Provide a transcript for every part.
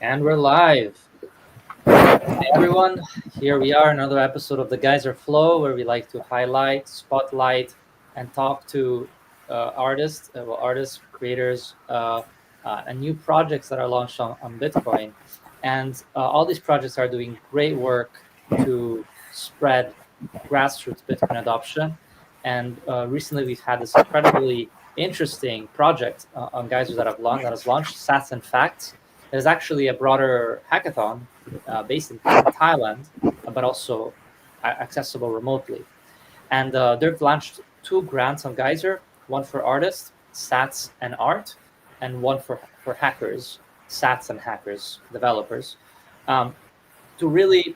And we're live. Hey everyone, here we are, another episode of the Geyser Flow, where we like to highlight, spotlight, and talk to artists, creators, and new projects that are launched on Bitcoin. And all these projects are doing great work to spread grassroots Bitcoin adoption. And recently, we've had this incredibly interesting project on Geyser that has launched, Sats'N'Facts. It is actually a broader hackathon based in Thailand, but also accessible remotely. And they've launched 2 grants on Geyser, one for artists, Sats'n'Art, and one for hackers, Sats'n'Hackers, developers, to really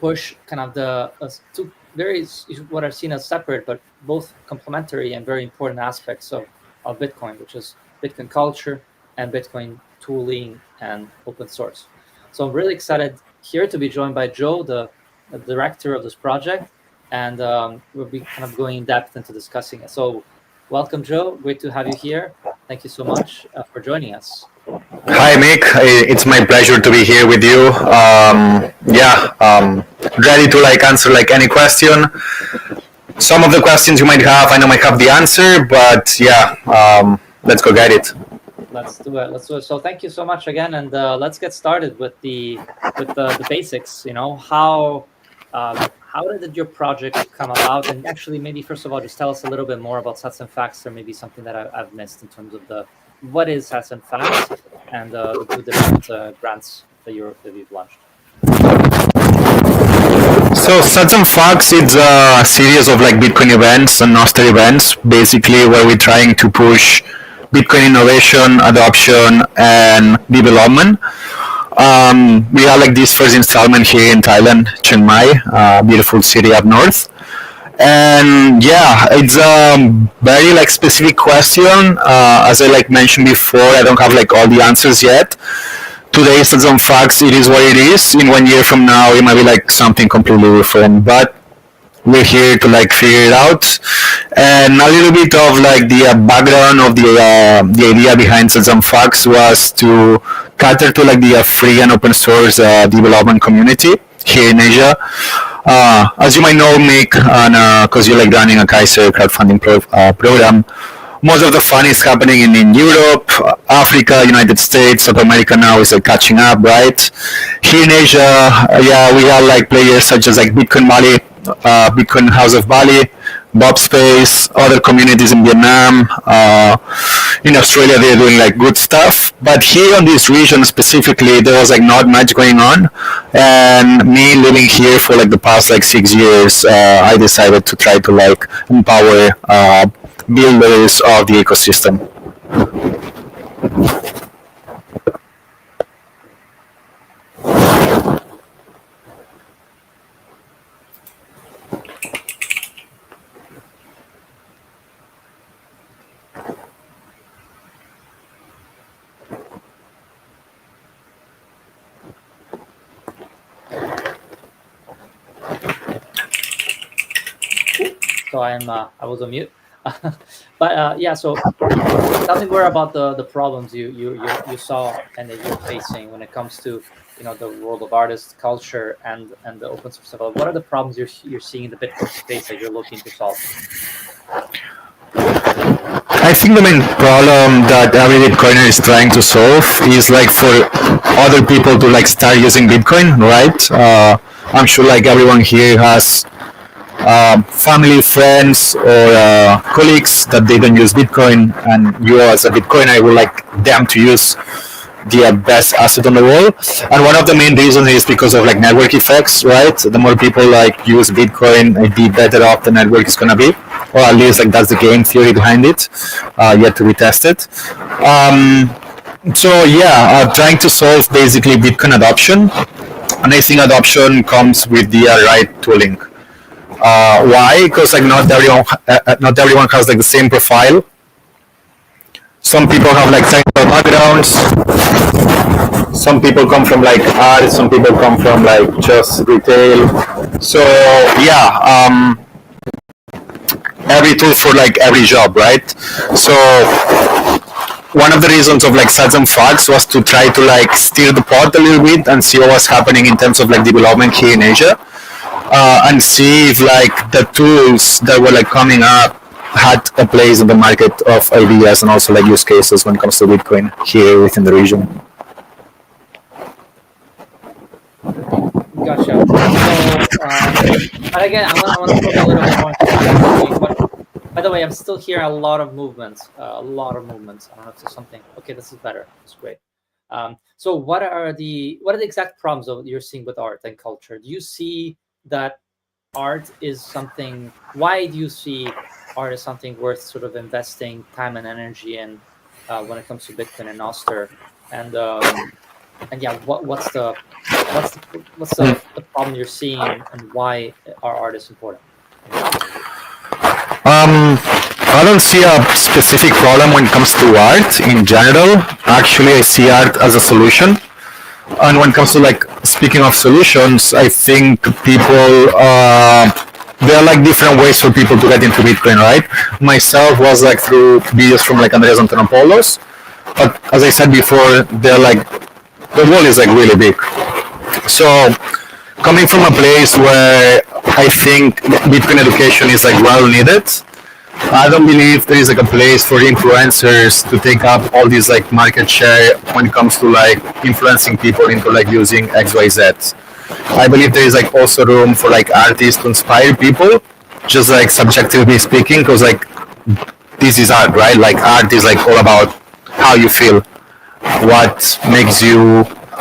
push kind of the two very what are seen as separate but both complementary and very important aspects of Bitcoin, which is Bitcoin culture and Bitcoin tooling and open source. So I'm really excited here to be joined by Joe, the director of this project, and we'll be kind of going in depth into discussing it. So welcome, Joe. Great to have you here. Thank you so much for joining us. Hi, Mick. It's my pleasure to be here with you. Ready to answer any question. Some of the questions you might have, I know might have the answer, but let's go get it. Let's do it. So thank you so much again, and let's get started with the basics. How did your project come about? And actually, maybe first of all, just tell us a little bit more about Sats'n'Facts, or maybe something that I've missed in terms of what is Sats'n'Facts and the 2 different grants that you've launched. So Sats'n'Facts is a series of Bitcoin events and Nostr events, basically where we're trying to push Bitcoin innovation, adoption, and development. We had this first installment here in Thailand, Chiang Mai, beautiful city up north. And it's a very specific question. As I mentioned before, I don't have all the answers yet. Today, Sats'n'Facts, it is what it is. In 1 year from now, it might be something completely different. But we're here to figure it out. And a little bit of the background of the idea behind Sats'n'Facts was to cater to the free and open source development community here in Asia. As you might know, Mick, because you're running a Kaiser crowdfunding program, most of the fun is happening in Europe, Africa, United States, South America now is catching up, right? Here in Asia, we have players such as Bitcoin Bali, Bitcoin House of Bali, Bob Space, other communities in Vietnam. In Australia, they're doing good stuff. But here on this region specifically, there was not much going on. And me living here for the past 6 years, I decided to try to empower builders of the ecosystem. So I was on mute. But so tell me more about the problems you saw and that you're facing when it comes to the world of artists, culture, and the open source development. What are the problems you're seeing in the Bitcoin space that you're looking to solve? I think the main problem that every Bitcoiner is trying to solve is for other people to start using Bitcoin, right? I'm sure everyone here has family, friends, or colleagues that they don't use Bitcoin, and you as a Bitcoiner would like them to use the best asset on the world. And one of the main reasons is because of network effects, right? The more people use Bitcoin, the better off the network is gonna be, or at least that's the game theory behind it, yet to be tested. Trying to solve basically Bitcoin adoption, and I think adoption comes with the right tooling. Why? Because not everyone has the same profile. Some people have technical backgrounds. Some people come from art. Some people come from just retail. So every tool for every job, right? So one of the reasons of like Sats'n'Facts was to try to like steer the pot a little bit and see what was happening in terms of like development here in Asia, and see if like the tools that were like coming up had a place in the market of ideas and also like use cases when it comes to Bitcoin here within the region. Gotcha. So, but again, I want to probe a little bit more into strategy. But by the way, I'm still hearing a lot of movements. A lot of movements. I don't know if there's something. Okay, this is better. It's great. So, what are the exact problems that you're seeing with art and culture? Do you see that art is something? Why do you see art as something worth sort of investing time and energy in when it comes to Bitcoin and Nostr? And yeah, what's the problem you're seeing, and why are artists important? I don't see a specific problem when it comes to art in general. Actually, I see art as a solution. And when it comes to like speaking of solutions, I think people there are like different ways for people to get into Bitcoin, right? Myself was like through videos from like Andreas Antonopoulos, but as I said before, they're like the world is like really big. So coming from a place where I think Bitcoin education is like well needed, I don't believe there is like a place for influencers to take up all this like market share when it comes to like influencing people into like using XYZ. I believe there is like also room for like artists to inspire people, just like subjectively speaking, because like this is art, right? Like art is like all about how you feel, what makes you,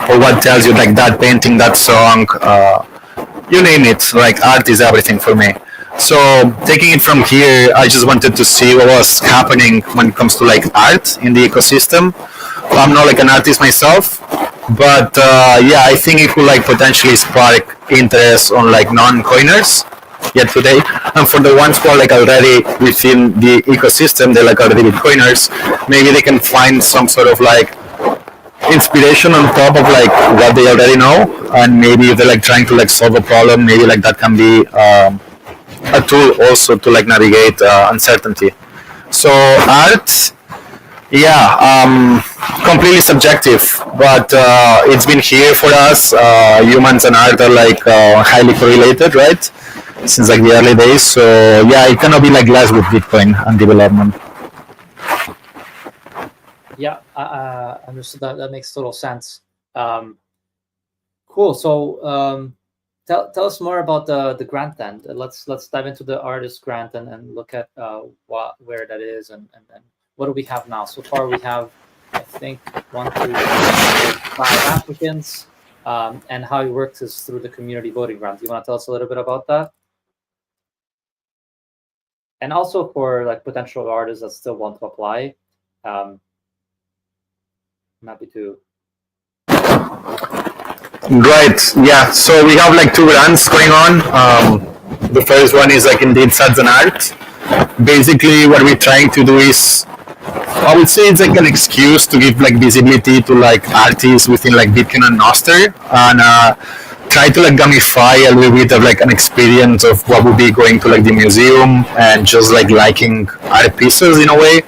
or what tells you like that painting, that song, you name it. Like art is everything for me. So taking it from here, I just wanted to see what was happening when it comes to like art in the ecosystem. I'm not like an artist myself, but yeah, I think it could like potentially spark interest on like non-coiners yet today. And for the ones who are like already within the ecosystem, they're like already Bitcoiners, maybe they can find some sort of like inspiration on top of like what they already know, and maybe if they're like trying to like solve a problem, maybe like that can be a tool also to like navigate uncertainty. So art, yeah, completely subjective, but it's been here for us. Humans and art are like highly correlated, right? Since like the early days. So yeah, it cannot be like less with Bitcoin and development. Yeah, understood. That makes total sense. Cool. So tell us more about the grant then. Let's dive into the artist grant and look at where that is and what do we have now. So far we have, I think, 1, 2, 3, 4, 5 applicants, and how it works is through the community voting grant. You want to tell us a little bit about that? And also for like potential artists that still want to apply, I'm happy to. Right. Yeah. So we have like 2 grants going on. The first one is like indeed Sats'n'Art. Basically, what we're trying to do is, I would say it's like an excuse to give like visibility to like artists within like Bitcoin and Nostr, and try to like gamify a little bit of like an experience of what would be going to like the museum and just like liking art pieces in a way.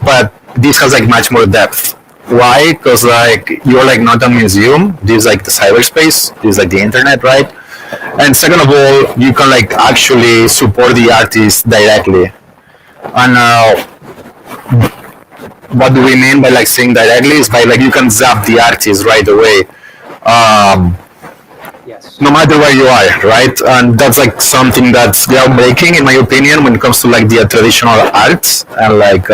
But this has like much more depth. Why? Because like you're like not a museum. This is like the cyberspace. This is like the internet, right? And second of all, you can like actually support the artist directly. And what do we mean by like saying directly? Is by like you can zap the artist right away. Yes. No matter where you are, right? And that's like something that's groundbreaking in my opinion when it comes to like the traditional arts and like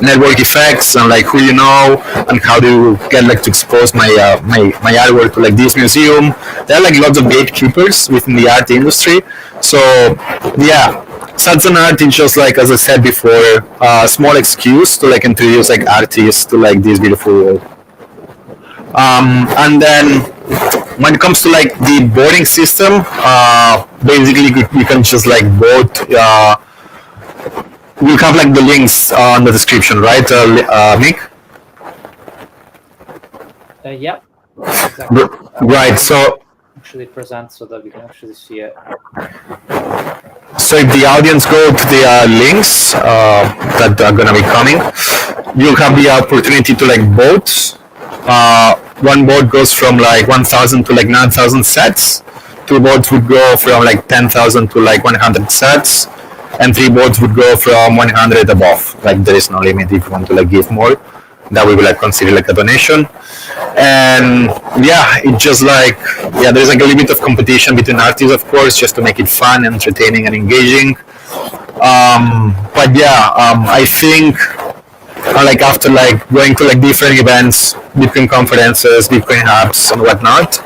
network effects and like who you know and how do you get like to expose my artwork to like this museum. There are like lots of gatekeepers within the art industry. So yeah, Sats'n'Art is just like, as I said before, a small excuse to like introduce like artists to like this beautiful world. And then when it comes to like the voting system, basically you can just like vote. We'll have like the links on the description, right, Mick? Yep. Exactly. Right. So actually present so that we can actually see it? So if the audience go to the links that are gonna be coming, you'll have the opportunity to like vote. One vote goes from like 1,000 to like 9,000 sets. Two votes would go from like 10,000 to like 100 sets, and three votes would go from 100 above. Like there is no limit if you want to like give more. That we will like consider like a donation. And yeah, it's just like, yeah, there's like a little bit of competition between artists, of course, just to make it fun, entertaining, and engaging. But yeah, I think like after like going to like different events, Bitcoin conferences, Bitcoin hubs, and whatnot,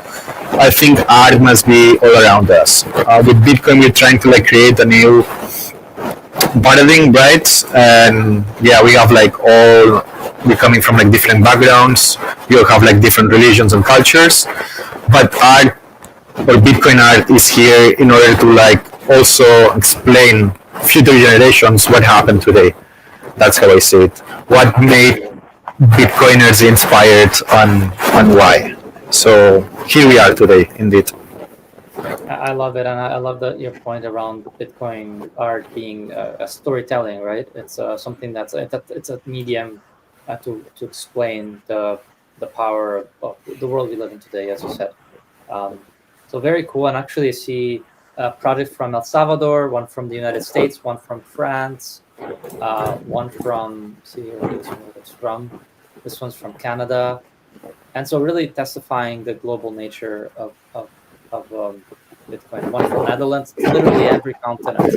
I think art must be all around us. With Bitcoin, we're trying to like create a new paradigm, right? And yeah, we have like all we coming from like different backgrounds. We all have like different religions and cultures, but art or Bitcoin art is here in order to like also explain future generations what happened today. That's how I see it. What made Bitcoiners inspired and why. So here we are today, indeed. I love it, and I love your point around Bitcoin art being a storytelling, right? It's something it's a medium to explain the power of the world we live in today, as you said. So very cool, and actually I see a project from El Salvador, one from the United States, one from France, one from, see here, it's from. This one's from Canada, and so really testifying the global nature of Bitcoin. One from Netherlands, literally every continent.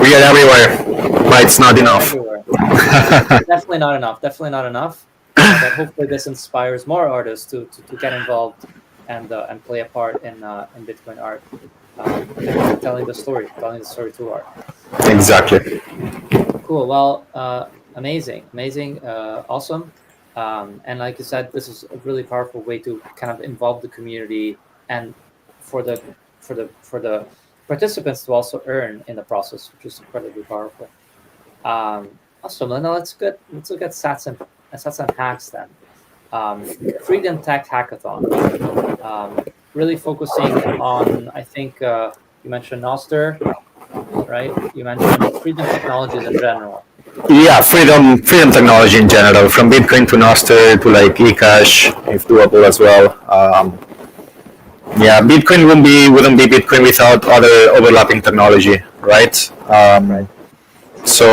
We are everywhere, but it's not enough. Definitely not enough. Definitely not enough. But hopefully, this inspires more artists to get involved and play a part in Bitcoin art, telling the story through art. Exactly. Cool. Well, amazing, awesome. And like you said, this is a really powerful way to kind of involve the community and for the participants to also earn in the process, which is incredibly powerful. Awesome. Now let's look at Sats and Hacks then. Freedom Tech Hackathon. Really focusing on, I think you mentioned Noster, right? You mentioned freedom technologies in general. Yeah, freedom technology in general, from Bitcoin to Noster to like eCash, if doable as well. Yeah, Bitcoin wouldn't be Bitcoin without other overlapping technology, right? Right. So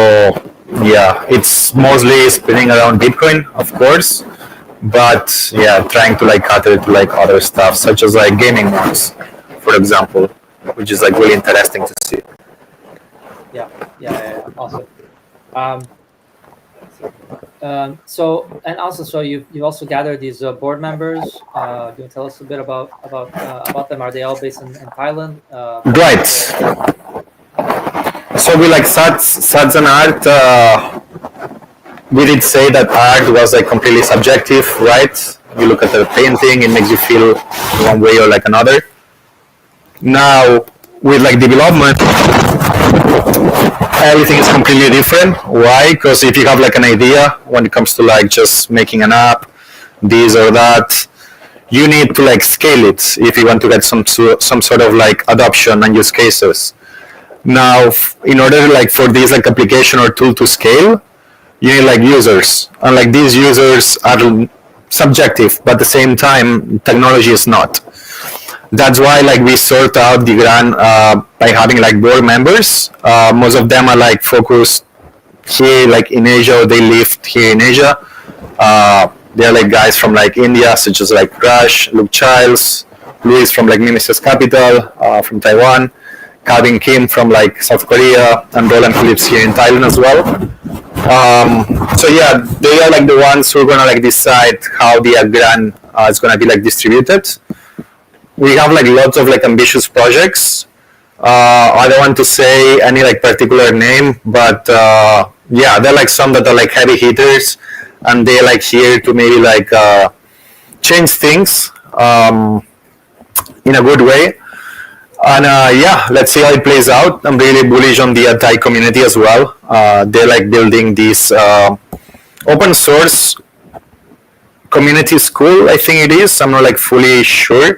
yeah, it's mostly spinning around Bitcoin, of course, but yeah, trying to like cater to like other stuff such as like gaming mods, for example, which is like really interesting to see. Yeah, awesome. So you also gathered these board members. Can you tell us a bit about them? Are they all based in Thailand? Right. So we like Sats'n'Art. We did say that art was like completely subjective, right? You look at the painting, it makes you feel one way or like another. Now with like development, everything is completely different. Why? Because if you have like an idea when it comes to like just making an app, this or that, you need to like scale it if you want to get some sort of like adoption and use cases. Now, in order like for this like application or tool to scale, you need like users, and like these users are subjective, but at the same time, technology is not. That's why like we sort out the grant by having like board members. Most of them are like focused here, like in Asia, or they live here in Asia. They're like guys from like India, such as like Crash, Luke Childs, Luis from like Mimesis Capital from Taiwan, Calvin Kim from like South Korea, and Roland who lives here in Thailand as well. So yeah, they are like the ones who are gonna like decide how the grant is gonna be like distributed. We have like lots of like ambitious projects. I don't want to say any like particular name, but yeah, there are like some that are like heavy hitters, and they're like here to maybe like change things in a good way. And yeah, let's see how it plays out. I'm really bullish on the Thai community as well. They're like building this open source community school, I think it is. I'm not like fully sure.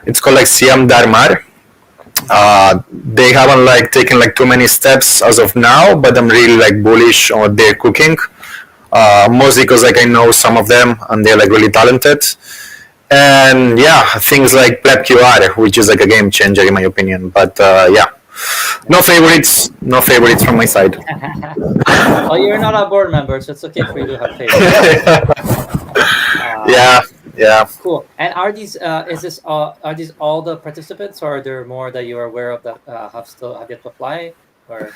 It's called like Siam Dharmar. They haven't like taken like too many steps as of now, but I'm really like bullish on what they're cooking. Mostly because like I know some of them and they're like really talented. And yeah, things like Pleb QR, which is like a game changer in my opinion. But yeah, no favorites from my side. Oh, you're not a board member, so it's okay for you to have favorites. Yeah, yeah. Cool. And are these are these all the participants, or are there more that you are aware of that have yet to apply? Or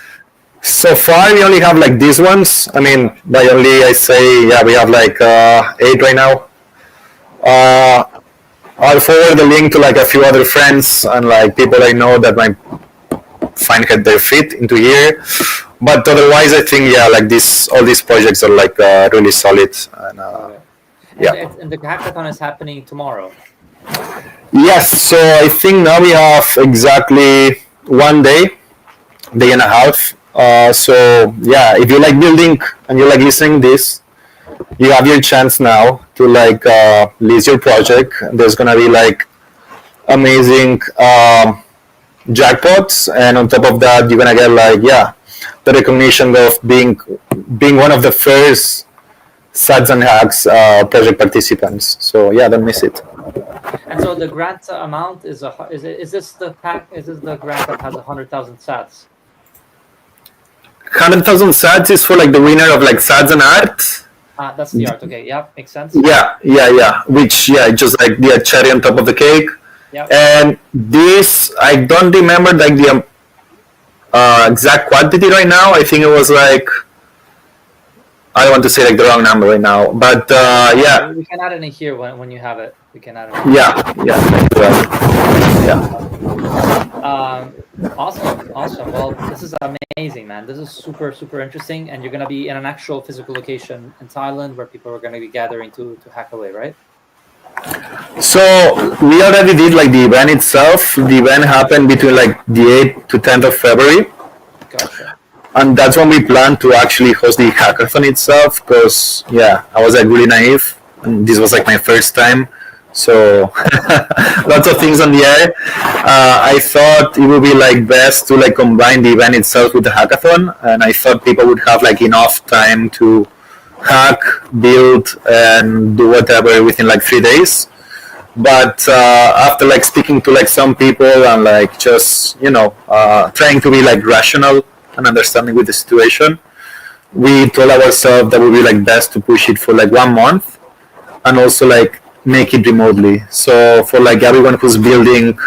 So far, we only have like these ones. I mean, by only I say, yeah, we have like 8 right now. I'll forward the link to like a few other friends and like people I know that might find their fit into here. But otherwise, I think yeah, like this, all these projects are like really solid. And okay. yeah. And the hackathon is happening tomorrow. Yes. So I think now we have exactly 1 day and a half. So yeah, if you like building and you like listening this, you have your chance now to like list your project. There's gonna be like amazing jackpots, and on top of that, you're gonna get like yeah, the recognition of being one of the first Sats'n'Hacks project participants. So yeah, don't miss it. And so the grant amount is is this the grant that has 100,000 sats? 100,000 sats is for like the winner of like Sats'n'Art. That's the art. Okay, yeah, makes sense. Yeah. Which yeah, just like the cherry on top of the cake. Yeah. And this, I don't remember like the exact quantity right now. I think it was like, I don't want to say like the wrong number right now, but yeah. We can add it in here when you have it. We can add it. Yeah. Awesome. Well, this is amazing, man. This is super interesting, and you're gonna be in an actual physical location in Thailand where people are gonna be gathering to hack away, right? So we already did like the event itself. The event happened between like the 8th to 10th of February. Gotcha. And that's when we plan to actually host the hackathon itself, because yeah, I was like really naive and this was like my first time, so lots of things on the air. I thought it would be like best to like combine the event itself with the hackathon, and I thought people would have like enough time to hack, build, and do whatever within like 3 days. But after like speaking to like some people and like just trying to be like rational and understanding with the situation, we told ourselves that would be like best to push it for like 1 month and also like make it remotely. So for like everyone who's building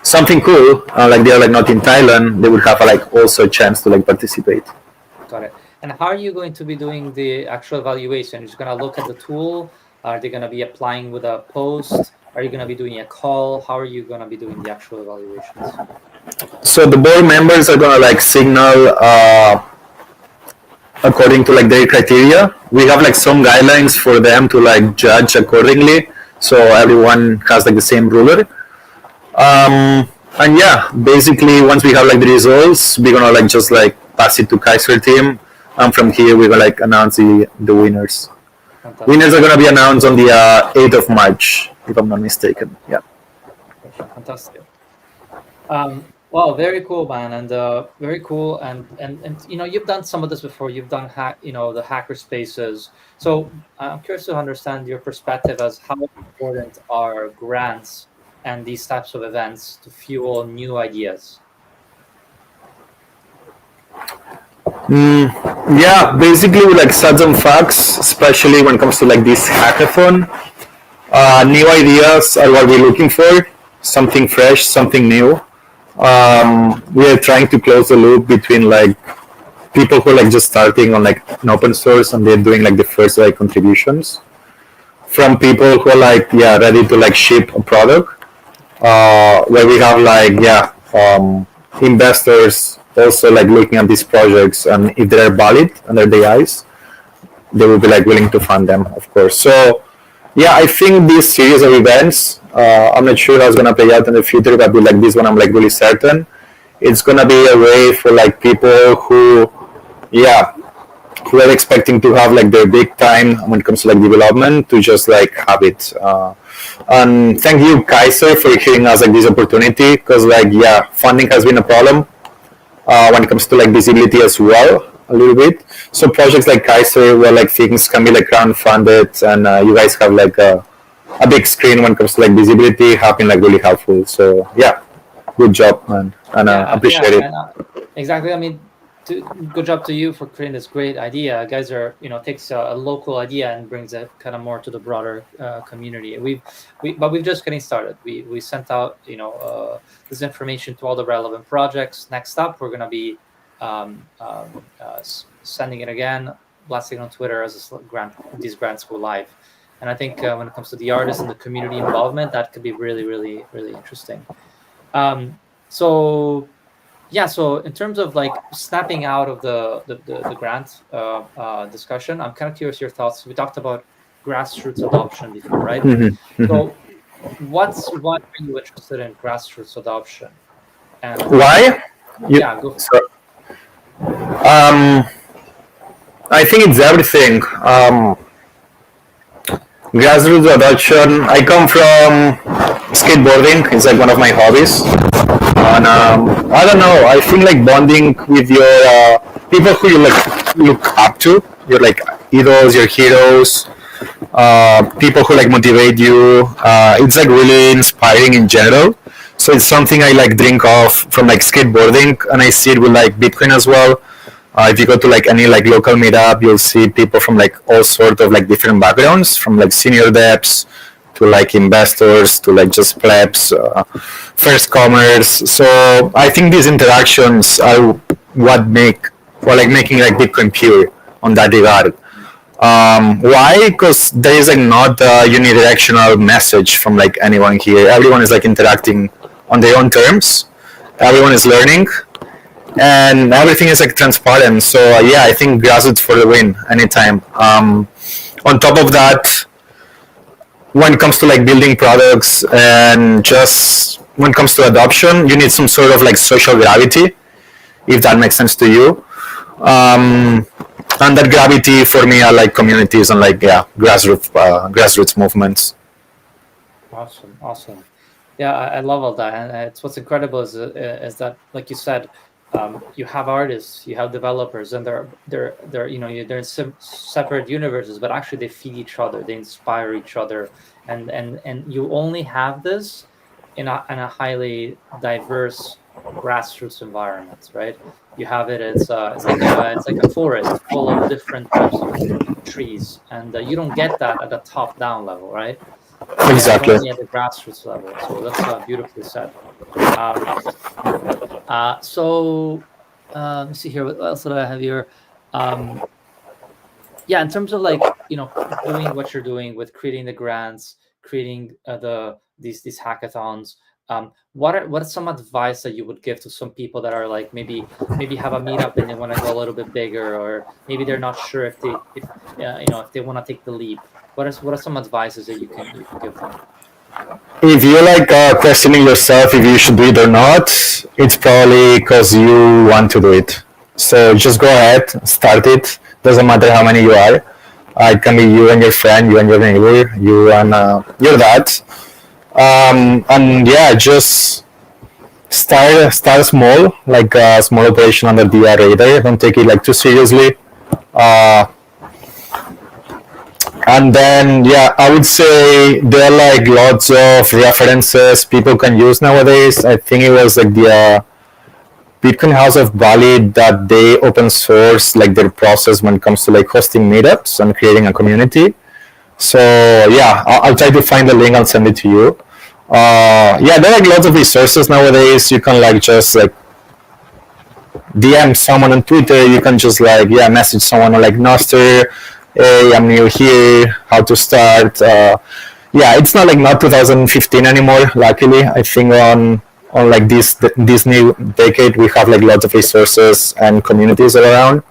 something cool, like they're like not in Thailand, they would have like also a chance to like participate. Got it. And how are you going to be doing the actual evaluation? You're just gonna look at the tool. Are they gonna be applying with a post? Are you gonna be doing a call? How are you gonna be doing the actual evaluations? So the board members are gonna like signal according to like their criteria. We have like some guidelines for them to like judge accordingly, so everyone has like the same ruler. And yeah, basically once we have like the results, we're gonna like just like pass it to Kaiser team, and from here we're gonna like announce the winners. Fantastic. Winners are gonna be announced on the 8th of March, if I'm not mistaken. Yeah. Fantastic. Wow, very cool, man, and very cool. And you've done some of this before. You've done the hacker spaces. So I'm curious to understand your perspective as how important are grants and these types of events to fuel new ideas. Yeah, basically with like Sats'n'Facts, especially when it comes to like this hackathon, new ideas are what we're looking for. Something fresh, something new. We are trying to close the loop between like people who are like just starting on like an open source and they're doing like the first like contributions, from people who are like ready to like ship a product, where we have like investors also like looking at these projects, and if they are valid under their eyes, they will be like willing to fund them, of course. So yeah, I think this series of events, I'm not sure how it's gonna play out in the future, but with like this one, I'm like really certain it's gonna be a way for like people who who are expecting to have like their big time when it comes to like development to just like have it. And thank you, Kaiser, for giving us like this opportunity because like yeah, funding has been a problem when it comes to like visibility as well a little bit. So projects like Kaiser where like things can be like crowd funded and you guys have like a big screen when it comes to like visibility have been like really helpful. So yeah, good job, man, and appreciate it. And, exactly. I mean, good job to you for creating this great idea. Guys are, takes a local idea and brings it kind of more to the broader community. But we've just getting started. We sent out, this information to all the relevant projects. Next up, we're going to be sending it again, blasting on Twitter as these grants go live. And I think when it comes to the artists and the community involvement, that could be really, really, really interesting. So in terms of like snapping out of the grant discussion, I'm kind of curious your thoughts. We talked about grassroots adoption before, right? Mm-hmm. So why are you interested in grassroots adoption? And why? Go. So, I think it's everything. Grassroots adoption. I come from skateboarding. It's like one of my hobbies. And I don't know. I think like bonding with your people who you like look up to, your like idols, your heroes, people who like motivate you. It's like really inspiring in general. So it's something I like drink off from like skateboarding, and I see it with like Bitcoin as well. If you go to like any like local meetup, you'll see people from like all sort of like different backgrounds, from like senior devs to like investors to like just plebs, first comers. So I think these interactions are what making like Bitcoin pure on that regard. Why? Because there is like not a unidirectional message from like anyone here. Everyone is like interacting on their own terms. Everyone is learning, and everything is like transparent. So yeah, I think grassroots for the win anytime. On top of that, when it comes to like building products and just when it comes to adoption, you need some sort of like social gravity, if that makes sense to you. And that gravity for me are like communities and like grassroots movements. Awesome. Yeah, I love all that, and it's what's incredible is that, like you said, you have artists, you have developers, and they're in separate universes, but actually they feed each other, they inspire each other, and you only have this in a highly diverse grassroots environment, right? You have it. It's like a forest full of different types of trees, and you don't get that at the top down level, right? Exactly. Only at the grassroots level. So that's beautifully said. Let me see here. What else did I have here? In terms of like doing what you're doing with creating the grants, creating these hackathons. What are some advice that you would give to some people that are like maybe have a meetup and they want to go a little bit bigger, or maybe they're not sure if they want to take the leap? What are some advices that you can give them? If you're like questioning yourself if you should do it or not, it's probably because you want to do it. So just go ahead, start it. Doesn't matter how many you are. It can be you and your friend, you and your neighbor, you and your dad. And yeah, just start small, like a small operation under the radar. Don't take it like too seriously. And then yeah, I would say there are like lots of references people can use nowadays. I think it was like the Bitcoin House of Bali that they open source like their process when it comes to like hosting meetups and creating a community. So yeah, I'll try to find the link. I'll send it to you. There are like lots of resources nowadays. You can like just like DM someone on Twitter. You can just like message someone on like Nostr. Hey, I'm new here. How to start? It's not like not 2015 anymore. Luckily, I think on like this new decade we have like lots of resources and communities around.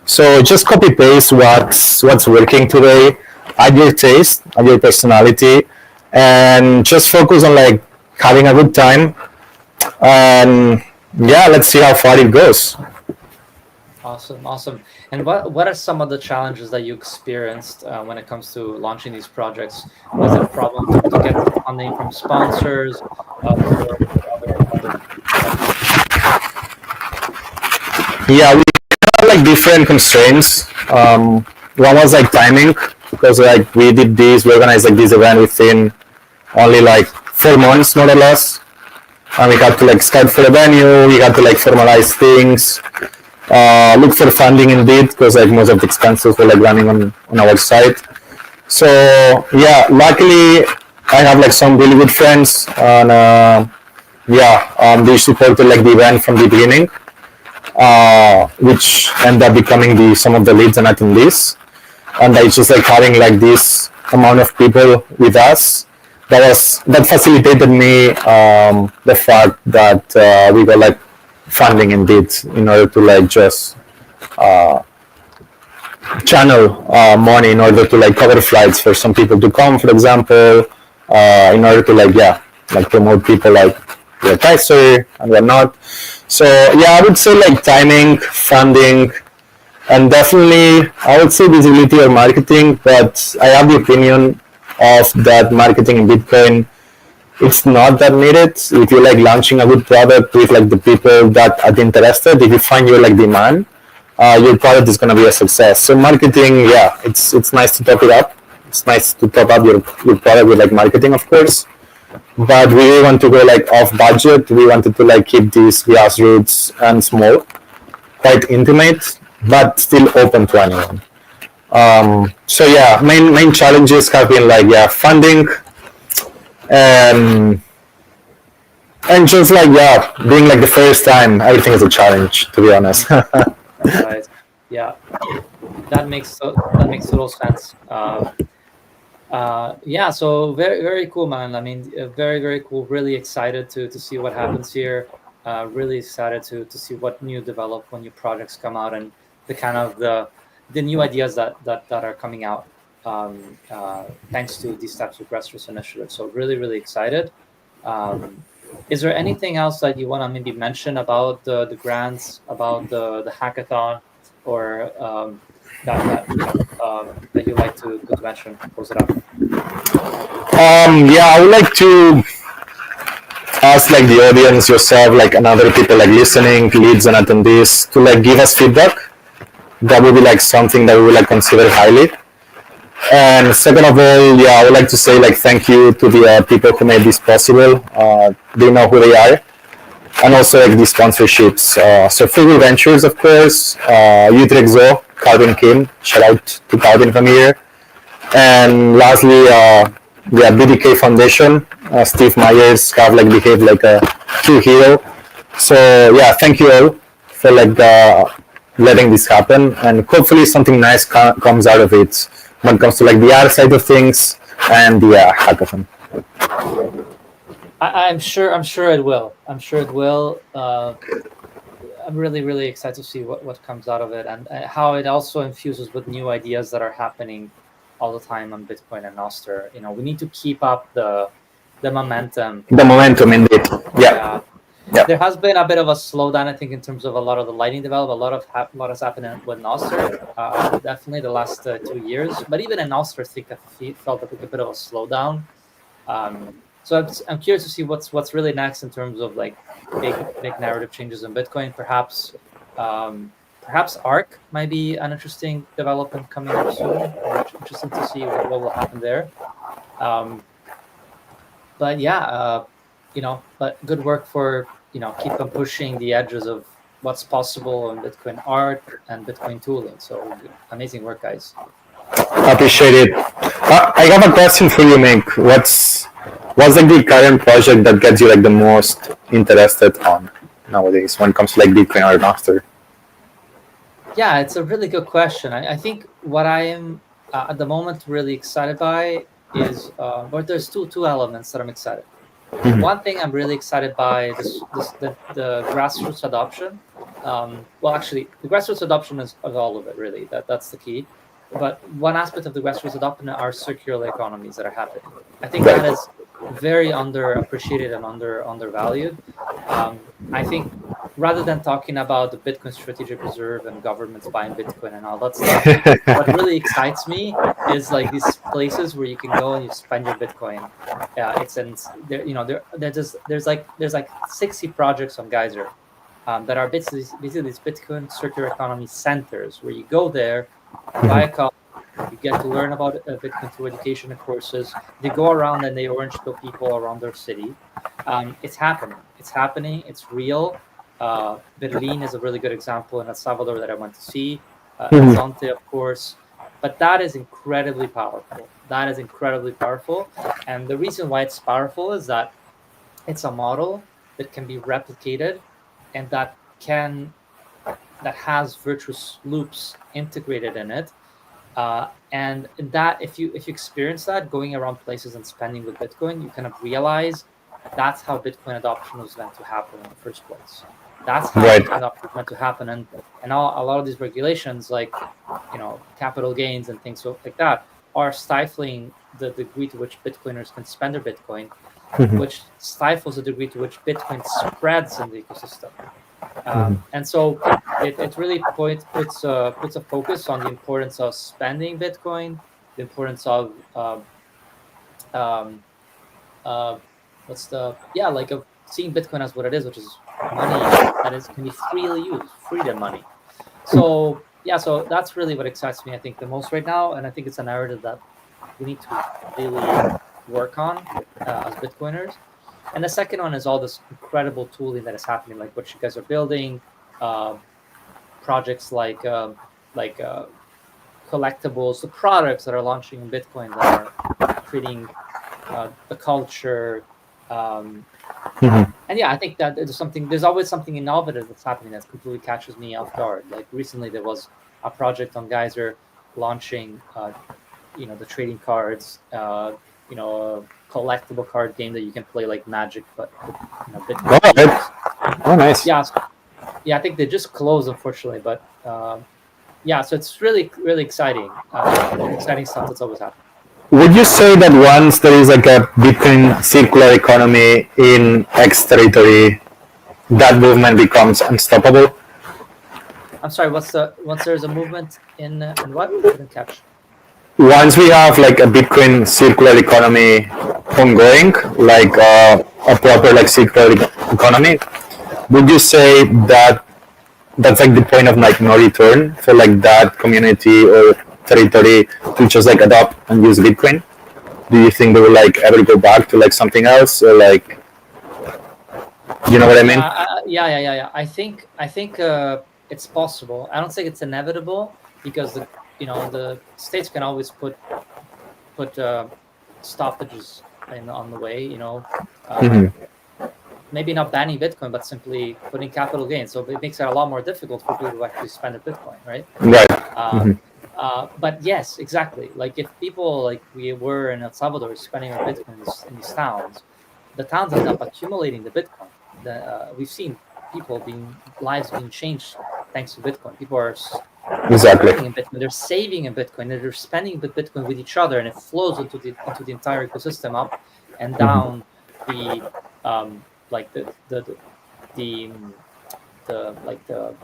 So just copy paste what's working today at your taste, at your personality, and just focus on like having a good time. And let's see how far it goes. Awesome. And what are some of the challenges that you experienced when it comes to launching these projects? Was it a problem to get the funding from sponsors, or other challenges? Yeah, we had like different constraints. One was like timing, because like we organized like this event within only like 4 months, more or less. And we had to like scout for a venue, we had to like formalize things, look for funding indeed, because like most of the expenses were like running on our site. So yeah, luckily I have like some really good friends, and they supported like the event from the beginning, which ended up becoming the some of the leads and attendees. And it's just like having like this amount of people with us that facilitated me the fact that we got like funding indeed, in order to like just channel money in order to like cover flights for some people to come, for example, in order to like promote people like Kaiser and whatnot. So yeah, I would say like timing, funding, and definitely I would say visibility or marketing. But I have the opinion of that marketing in Bitcoin, it's not that needed. If you're like launching a good product with like the people that are interested, if you find your like demand, your product is gonna be a success. So marketing, yeah, it's nice to top it up. It's nice to top up your product with like marketing, of course. But we really want to go like off budget. We wanted to like keep these grassroots and small, quite intimate, but still open to anyone. So yeah, main challenges have been like funding, um, and just like being like the first time, everything is a challenge, to be honest. Right. Yeah, that makes total sense. Yeah, so very cool, man. I mean, very cool. Really excited to see what happens here. Really excited to see what new develop when new projects come out, and the kind of the new ideas that are coming out, thanks to these types of grassroots initiatives. So really excited. Um, is there anything else that you want to maybe mention about the grants, about the hackathon, or that you like to mention? Close it up. Yeah, I would like to ask like the audience, yourself, like, and other people like listening, leads and attendees, to like give us feedback. That would be like something that we would like consider highly. And second of all, yeah, I would like to say like thank you to the people who made this possible. They know who they are. And also like the sponsorships. So Free Ventures, of course, Utrexo, Calvin Kim. Shout out to Calvin from here. And lastly, the BDK Foundation. Steve Myers have like behaved like a true hero. So yeah, thank you all for like letting this happen, and hopefully something nice comes out of it when it comes to like the art side of things and the hackathon. I'm sure it will. I'm sure it will. I'm really excited to see what comes out of it, and how it also infuses with new ideas that are happening all the time on Bitcoin and Nostr. You know, we need to keep up the momentum. The momentum, indeed. Yeah. Yeah. There has been a bit of a slowdown, I think, in terms of a lot of the Lightning development. A lot has happened with Nostr. Definitely the last 2 years, but even in Nostr, I think I felt like a bit of a slowdown. So I'm curious to see what's really next in terms of like big narrative changes in Bitcoin. Perhaps ARC might be an interesting development coming up soon. Interesting to see what will happen there. But yeah, but good work for keep on pushing the edges of what's possible in Bitcoin art and Bitcoin tooling. So amazing work, guys. Appreciate it. I have a question for you, Mick. What's like the current project that gets you like the most interested on nowadays when it comes to like Bitcoin or Nostr? Yeah, it's a really good question. I think what I am at the moment really excited by is, but there's two elements that I'm excited. Mm-hmm. One thing I'm really excited by the grassroots adoption. Well, actually, the grassroots adoption is all of it, really. That's the key. But one aspect of the grassroots adoption are circular economies that are happening. I think that is very underappreciated and undervalued. I think rather than talking about the Bitcoin strategic reserve and governments buying Bitcoin and all that stuff, what really excites me is like these places where you can go and you spend your Bitcoin. It's in there, there's like 60 projects on Geyser that are basically these Bitcoin circular economy centers where you go there, you buy a coffee, you get to learn about Bitcoin through education and courses. They go around and they orange pill people around their city. It's happening. It's happening. It's real. Berlin is a really good example in El Salvador that I went to see. El Mhm. Zonte, of course. But that is incredibly powerful. That is incredibly powerful. And the reason why it's powerful is that it's a model that can be replicated and that has virtuous loops integrated in it, and that if you experience that going around places and spending with Bitcoin, you kind of realize that's how Bitcoin adoption was meant to happen in the first place. That's how Right. Bitcoin adoption was meant to happen, and a lot of these regulations, like capital gains and things like that, are stifling the degree to which Bitcoiners can spend their Bitcoin, which stifles the degree to which Bitcoin spreads in the ecosystem. And so it really puts a focus on the importance of spending Bitcoin, the importance of um, uh, what's the like of seeing Bitcoin as what it is, which is money that is can be freely used, freedom money. So yeah, so that's really what excites me, I think, the most right now, and I think it's a narrative that we need to really work on as Bitcoiners. And the second one is all this incredible tooling that is happening, like what you guys are building, uh, projects like collectibles, the products that are launching in Bitcoin that are creating the culture. Um, and yeah, I think that there's always something innovative that's happening that completely catches me off guard. Like recently, there was a project on Geyser launching, the trading cards, a collectible card game that you can play like Magic, but with All Bitcoin right. features. Oh, nice. Yeah, yeah, I think they just closed, unfortunately, but yeah, so it's really really exciting stuff that's always happening. Would you say that once there is like a Bitcoin circular economy in X territory, that movement becomes unstoppable? I'm sorry, once there's a movement in what I didn't catch. Once we have like a Bitcoin circular economy ongoing, like a proper like circular economy, would you say that that's like the point of like no return for like that community or territory to just like adopt and use Bitcoin? Do you think they will like ever go back to like something else or like you know what I mean? Yeah. I think it's possible. I don't think it's inevitable because the states can always put stoppages on the way. Uh, maybe not banning Bitcoin, but simply putting capital gains. So it makes it a lot more difficult for people to actually spend their Bitcoin, right? Right. Uh, but yes, exactly. Like if people like we were in El Salvador spending our Bitcoin in these towns, the towns end up accumulating the Bitcoin. We've seen lives being changed thanks to Bitcoin. People are Exactly. earning in Bitcoin, they're saving in Bitcoin, they're spending the Bitcoin with each other, and it flows into the entire ecosystem up and down the like the the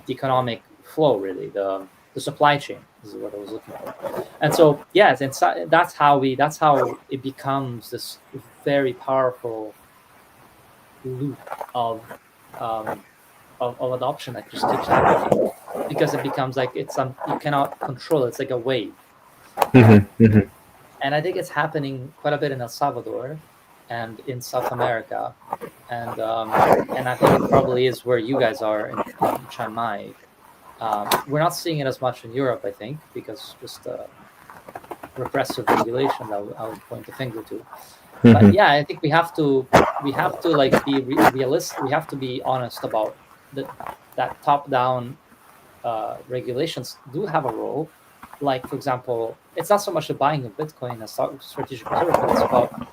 economic flow, really the supply chain is what I was looking for. And so yes, and that's how it becomes this very powerful loop of um, of adoption that just keeps happening because it becomes like you cannot control it. It's like a wave. Um, and I think it's happening quite a bit in El Salvador and in South America, and I think it probably is where you guys are in Chiang Mai. We're not seeing it as much in Europe, I think, because just repressive regulation that I would point the finger to. But yeah, I think we have to like be realistic. We have to be honest about that top down regulations do have a role. Like for example, it's not so much the buying of Bitcoin as strategic reserve, but it's about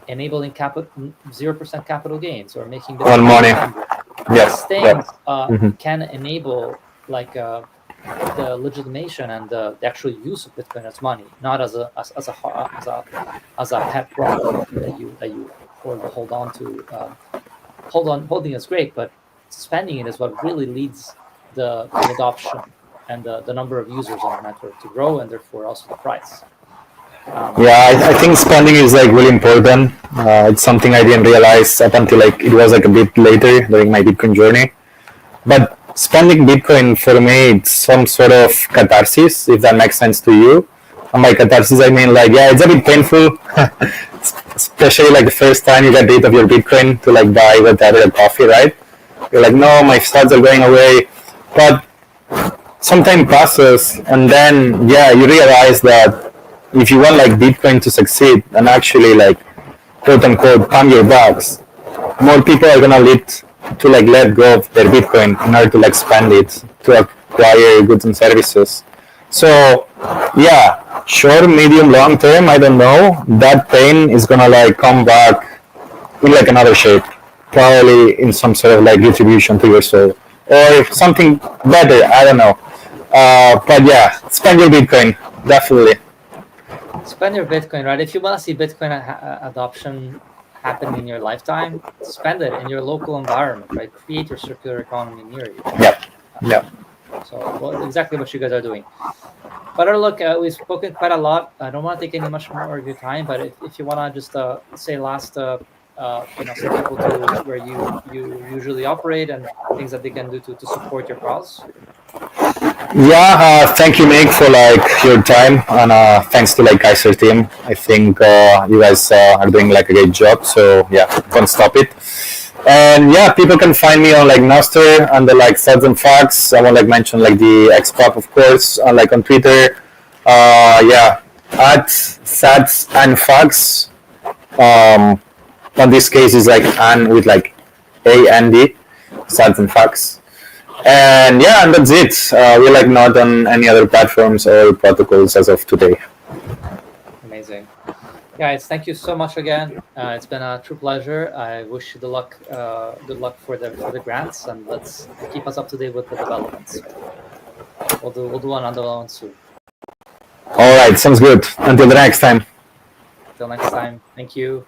enabling 0% capital gains or making On Bitcoin money. non-fungible. Yes. These Yes. things can enable like the legitimation and the actual use of Bitcoin as money, not as a pet rock that you hold on to. Holding is great, but spending it is what really leads the adoption and the number of users on the network to grow, and therefore also the price. Yeah, I think spending is like really important. It's something I didn't realize up until like it was like a bit later during my Bitcoin journey. But spending Bitcoin for me, it's some sort of catharsis, if that makes sense to you. And by catharsis, I mean like, yeah, it's a bit painful, especially like the first time you get rid of your Bitcoin to like buy whatever a coffee, right? You're like, no, my stats are going away. But some time passes, and then yeah, you realize that if you want like Bitcoin to succeed and actually like quote unquote calm your bugs, more people are gonna lead to like let go of their Bitcoin in order to like spend it to acquire goods and services. So yeah, short, medium, long term, I don't know. That pain is gonna like come back in like another shape, probably in some sort of like retribution to your soul or something better. I don't know. But yeah, spend your Bitcoin definitely. Spend your Bitcoin, right? If you want to see Bitcoin adoption happen in your lifetime, spend it in your local environment, right? Create your circular economy near you. Yep. Yep. So well, exactly what you guys are doing. But look, we've spoken quite a lot. I don't want to take any much more of your time, but if you want to just say last, some people to where you usually operate and things that they can do to support your cause. Yeah, thank you, Nick, for like your time, and thanks to like Kaiser team. I think you guys are doing like a great job. So yeah, don't stop it. And yeah, people can find me on like Nostr under like Sats'N'Facts. I want like mention like the Xpop, of course, like on Twitter. Yeah, at Sats'N'Facts. On this case is like and with like AND, Sats'N'Facts. And yeah, and that's it. We're like not on any other platforms or protocols as of today. Amazing. Guys, thank you so much again. It's been a true pleasure. I wish you the luck, good luck for the grants, and let's keep us up to date with the developments. We'll do another one soon. All right, sounds good. Until the next time. Till next time. Thank you.